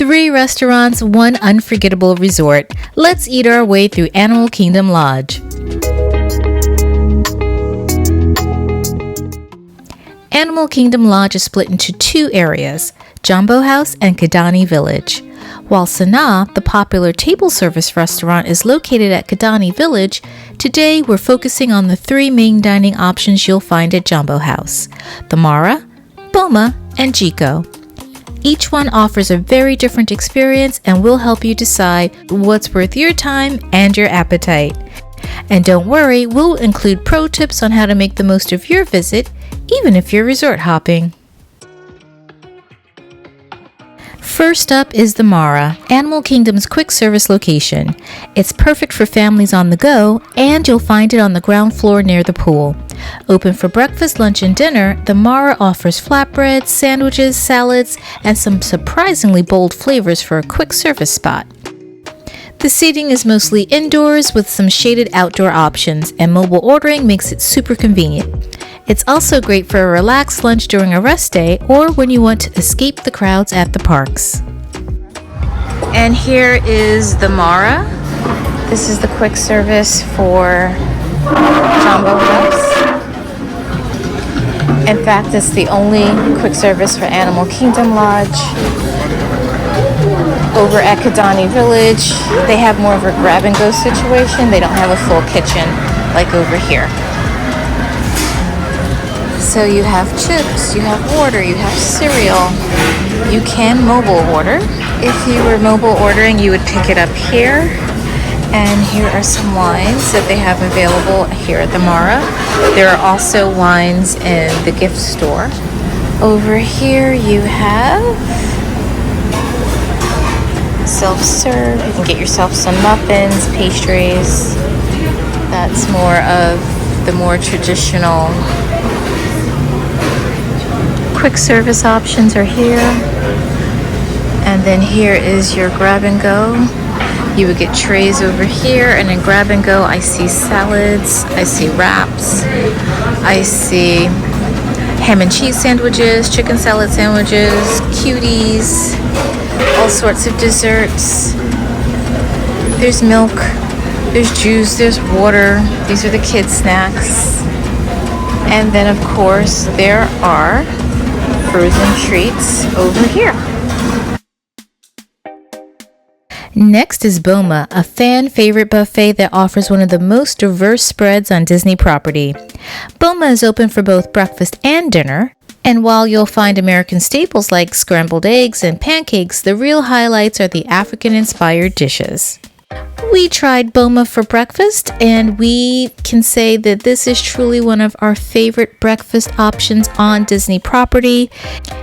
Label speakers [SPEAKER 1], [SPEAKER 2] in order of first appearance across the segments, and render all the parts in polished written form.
[SPEAKER 1] 3 restaurants, 1 unforgettable resort. Let's eat our way through Animal Kingdom Lodge. Animal Kingdom Lodge is split into 2 areas, Jambo House and Kidani Village. While Sanaa, the popular table service restaurant, is located at Kidani Village, today we're focusing on the 3 main dining options you'll find at Jambo House, the Mara, Boma, and Jiko. Each one offers a very different experience and will help you decide what's worth your time and your appetite. And don't worry, we'll include pro tips on how to make the most of your visit, even if you're resort hopping. First up is the Mara, Animal Kingdom's quick service location. It's perfect for families on the go, and you'll find it on the ground floor near the pool. Open for breakfast, lunch, and dinner, the Mara offers flatbreads, sandwiches, salads, and some surprisingly bold flavors for a quick service spot. The seating is mostly indoors with some shaded outdoor options, and mobile ordering makes it super convenient. It's also great for a relaxed lunch during a rest day or when you want to escape the crowds at the parks. And here is the Mara. This is the quick service for Jambo House. In fact, it's the only quick service for Animal Kingdom Lodge. Over at Kidani Village, they have more of a grab-and-go situation. They don't have a full kitchen like over here. So you have chips, you have water, you have cereal. You can mobile order. If you were mobile ordering, you would pick it up here. And here are some wines that they have available here at the Mara. There are also wines in the gift store. Over here you have self-serve. You can get yourself some muffins, pastries. That's more of the more traditional quick service options are here. And then here is your grab and go. You would get trays over here, and in grab and go I see salads, I see wraps, I see ham and cheese sandwiches, chicken salad sandwiches, cuties, all sorts of desserts. There's milk, there's juice, there's water. These are the kids' snacks. And then of course there are frozen treats over here. Next is Boma, a fan favorite buffet that offers one of the most diverse spreads on Disney property. Boma is open for both breakfast and dinner, and while you'll find American staples like scrambled eggs and pancakes, the real highlights are the African-inspired dishes. We tried Boma for breakfast, and we can say that this is truly one of our favorite breakfast options on Disney property.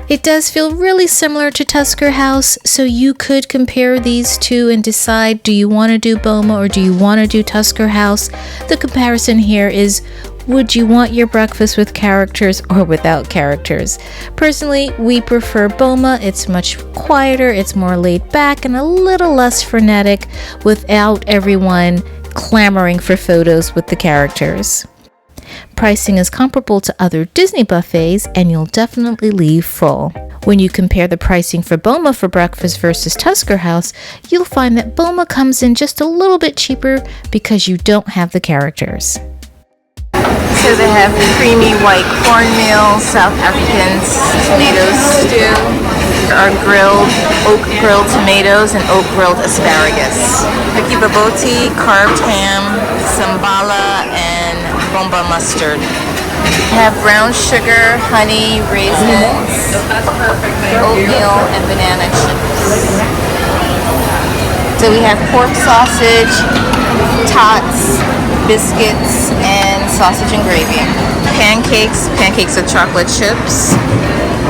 [SPEAKER 1] It does feel really similar to Tusker House, so you could compare these two and decide, do you want to do Boma or do you want to do Tusker House? The comparison here is, would you want your breakfast with characters or without characters? Personally, we prefer Boma. It's much quieter, it's more laid back, and a little less frenetic without everyone clamoring for photos with the characters. Pricing is comparable to other Disney buffets, and you'll definitely leave full. When you compare the pricing for Boma for breakfast versus Tusker House, you'll find that Boma comes in just a little bit cheaper because you don't have the characters. So they have creamy white cornmeal, South African tomato stew, our oak grilled tomatoes, and oak grilled asparagus. Mickey bobotie, carved ham, sambala, and bomba mustard. We have brown sugar, honey, raisins, oatmeal, and banana chips. So we have pork sausage, tots, biscuits, and sausage and gravy. Pancakes with chocolate chips.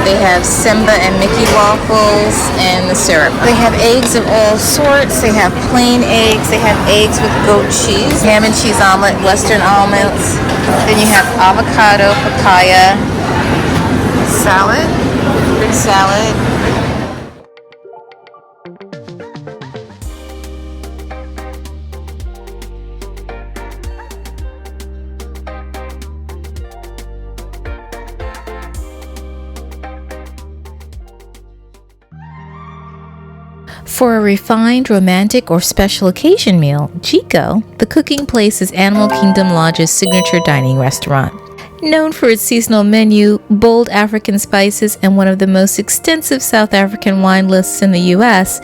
[SPEAKER 1] They have Simba and Mickey waffles and the syrup. They have eggs of all sorts. They have plain eggs. They have eggs with goat cheese, ham and cheese omelet, western omelets. Then you have avocado, papaya, salad, fruit salad. For a refined, romantic, or special occasion meal, Jiko, the cooking place, is Animal Kingdom Lodge's signature dining restaurant. Known for its seasonal menu, bold African spices, and one of the most extensive South African wine lists in the US,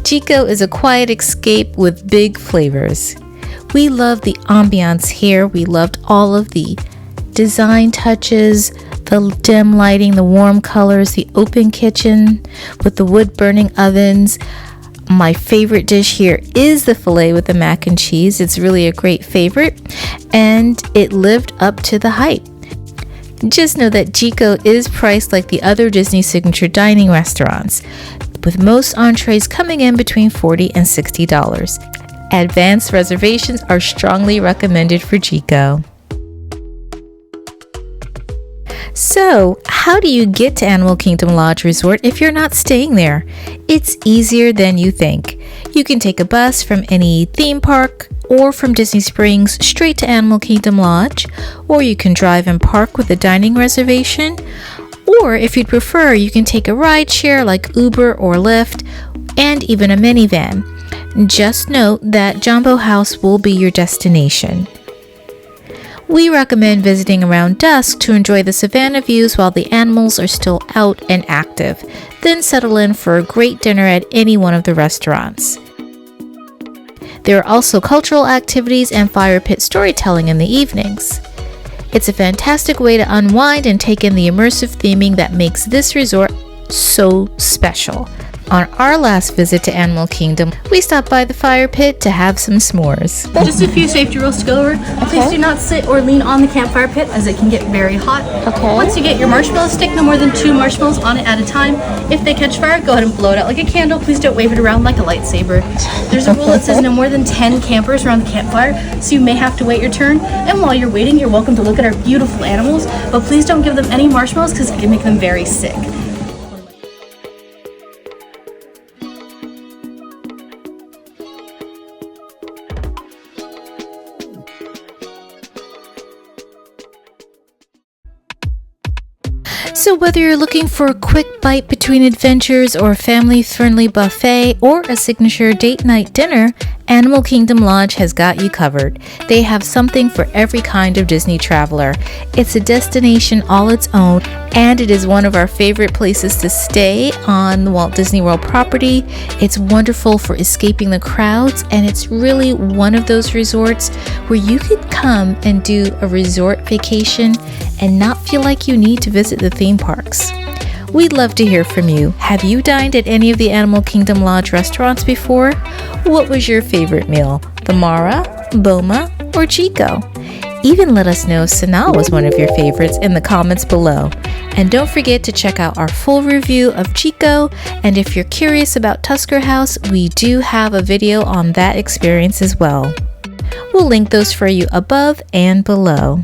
[SPEAKER 1] Jiko is a quiet escape with big flavors. We love the ambiance here. We loved all of the design touches, the dim lighting, the warm colors, the open kitchen with the wood burning ovens. My favorite dish here is the filet with the mac and cheese. It's really a great favorite, and it lived up to the hype. Just know that Jiko is priced like the other Disney signature dining restaurants, with most entrees coming in between $40 and $60. Advanced reservations are strongly recommended for Jiko. So, how do you get to Animal Kingdom Lodge Resort if you're not staying there? It's easier than you think. You can take a bus from any theme park or from Disney Springs straight to Animal Kingdom Lodge, or you can drive and park with a dining reservation, or if you'd prefer, you can take a ride share like Uber or Lyft, and even a minivan. Just note that Jambo House will be your destination. We recommend visiting around dusk to enjoy the savannah views while the animals are still out and active. Then settle in for a great dinner at any one of the restaurants. There are also cultural activities and fire pit storytelling in the evenings. It's a fantastic way to unwind and take in the immersive theming that makes this resort so special. On our last visit to Animal Kingdom, we stopped by the fire pit to have some s'mores.
[SPEAKER 2] Just a few safety rules to go over. Okay. Please do not sit or lean on the campfire pit as it can get very hot.
[SPEAKER 1] Okay.
[SPEAKER 2] Once you get your marshmallows, stick no more than 2 marshmallows on it at a time. If they catch fire, go ahead and blow it out like a candle. Please don't wave it around like a lightsaber. There's a rule that says no more than 10 campers around the campfire, so you may have to wait your turn. And while you're waiting, you're welcome to look at our beautiful animals, but please don't give them any marshmallows because it can make them very sick.
[SPEAKER 1] So whether you're looking for a quick bite between adventures or a family-friendly buffet or a signature date night dinner, Animal Kingdom Lodge has got you covered. They have something for every kind of Disney traveler. It's a destination all its own, and it is one of our favorite places to stay on the Walt Disney World property. It's wonderful for escaping the crowds, and it's really one of those resorts where you could come and do a resort vacation and not feel like you need to visit the theme parks. We'd love to hear from you. Have you dined at any of the Animal Kingdom Lodge restaurants before? What was your favorite meal? The Mara, Boma, or Jiko? Even let us know if Sanaa was one of your favorites in the comments below. And don't forget to check out our full review of Jiko, and if you're curious about Tusker House, we do have a video on that experience as well. We'll link those for you above and below.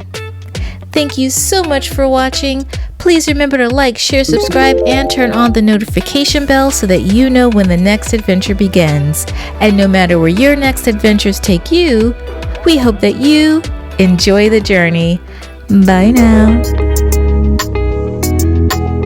[SPEAKER 1] Thank you so much for watching. Please remember to like, share, subscribe, and turn on the notification bell so that you know when the next adventure begins. And no matter where your next adventures take you, we hope that you enjoy the journey. Bye now.